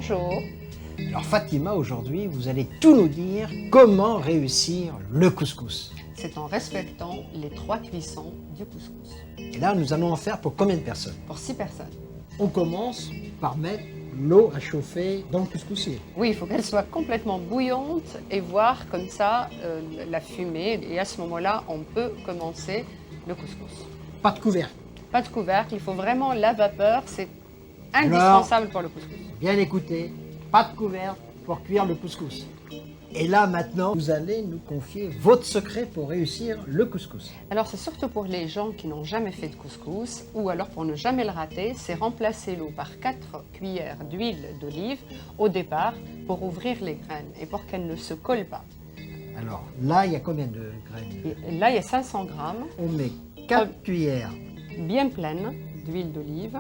Bonjour. Alors Fatima, aujourd'hui, vous allez tout nous dire comment réussir le couscous. C'est en respectant les 3 cuissons du couscous. Et là, nous allons en faire pour combien de personnes? Pour 6 personnes. On commence par mettre l'eau à chauffer dans le couscoussier. Oui, il faut qu'elle soit complètement bouillante et voir comme ça la fumée. Et à ce moment-là, on peut commencer le couscous. Pas de couvercle. Pas de couvercle, il faut vraiment la vapeur, c'est indispensable pour le couscous. Bien écouter, pas de couvercle pour cuire le couscous. Et là, maintenant, vous allez nous confier votre secret pour réussir le couscous. Alors c'est surtout pour les gens qui n'ont jamais fait de couscous ou alors pour ne jamais le rater, c'est remplacer l'eau par 4 cuillères d'huile d'olive au départ pour ouvrir les graines et pour qu'elles ne se collent pas. Alors là, il y a combien de graines? Et là, il y a 500 grammes, On met 4 cuillères. bien pleines d'huile d'olive.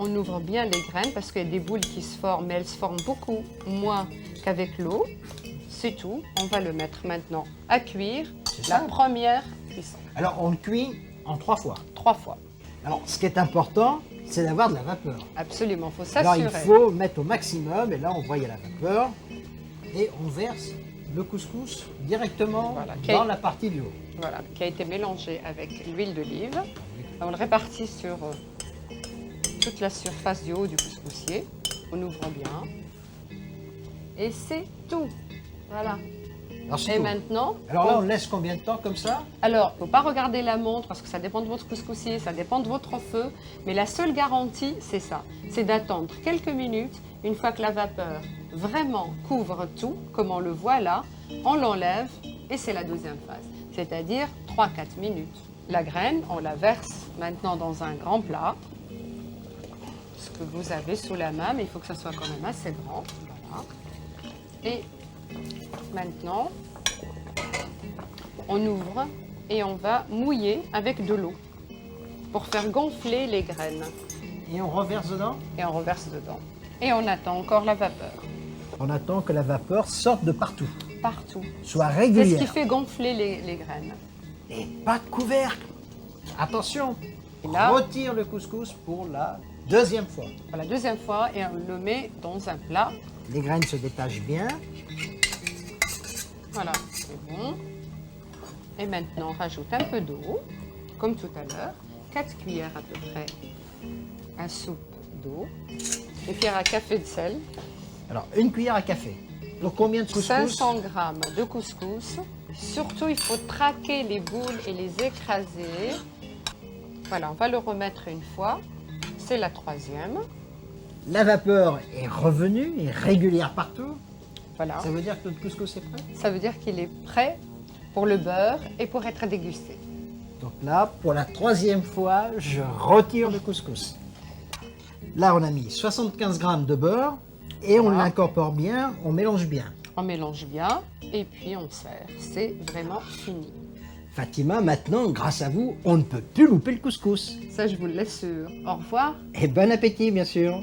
On ouvre bien les graines parce qu'il y a des boules qui se forment, mais elles se forment beaucoup moins qu'avec l'eau. C'est tout. On va le mettre maintenant à cuire, la première cuisson. Alors, on le cuit en 3 fois. 3 fois. Alors, ce qui est important, c'est d'avoir de la vapeur. Absolument, il faut Alors, s'assurer. il faut mettre au maximum, et là, on voit, il y a la vapeur, et on verse le couscous directement Voilà. dans la partie du haut. Voilà, qui a été mélangé avec l'huile d'olive. On le répartit sur toute la surface du haut du couscoussier. On ouvre bien. Et c'est tout. Voilà. Alors, c'est Et tout. maintenant, Alors là, on laisse combien de temps comme ça? alors, il ne faut pas regarder la montre parce que ça dépend de votre couscoussier, ça dépend de votre feu. Mais la seule garantie, c'est ça. C'est d'attendre quelques minutes. Une fois que la vapeur vraiment couvre tout, comme on le voit là, on l'enlève et c'est la deuxième phase. C'est-à-dire 3-4 minutes. La graine, on la verse maintenant dans un grand plat. Ce que vous avez sous la main, mais il faut que ça soit quand même assez grand. Voilà. Et maintenant, on ouvre et on va mouiller avec de l'eau pour faire gonfler les graines. Et on reverse dedans? Et on reverse dedans. Et on attend encore la vapeur. On attend que la vapeur sorte de partout, Partout. soit C'est ce régulière. qui fait gonfler les graines. Et pas de couvercle. Attention, Et là- retire le couscous pour la deuxième fois. Pour la deuxième fois, et on le met dans un plat. Les graines se détachent bien. Voilà, c'est bon. Et maintenant, on rajoute un peu d'eau, comme tout à l'heure. 4 cuillères à peu près à soupe d'eau. Une cuillère à café de sel. Alors, une cuillère à café. Pour combien de couscous? 500 grammes de couscous. Surtout, il faut traquer les boules et les écraser. Voilà, on va le remettre une fois. C'est la troisième. La vapeur est revenue, est régulière partout. Voilà. Ça veut dire que notre couscous est prêt? Ça veut dire qu'il est prêt pour le beurre et pour être dégusté. Donc là, pour la troisième fois, je retire le couscous. Là, on a mis 75 grammes de beurre et on Voilà. l'incorpore bien, on mélange bien. On mélange bien et puis on sert. C'est vraiment fini. Fatima, maintenant, grâce à vous, on ne peut plus louper le couscous. Ça, je vous le laisse sûr. Au revoir. Et bon appétit, bien sûr.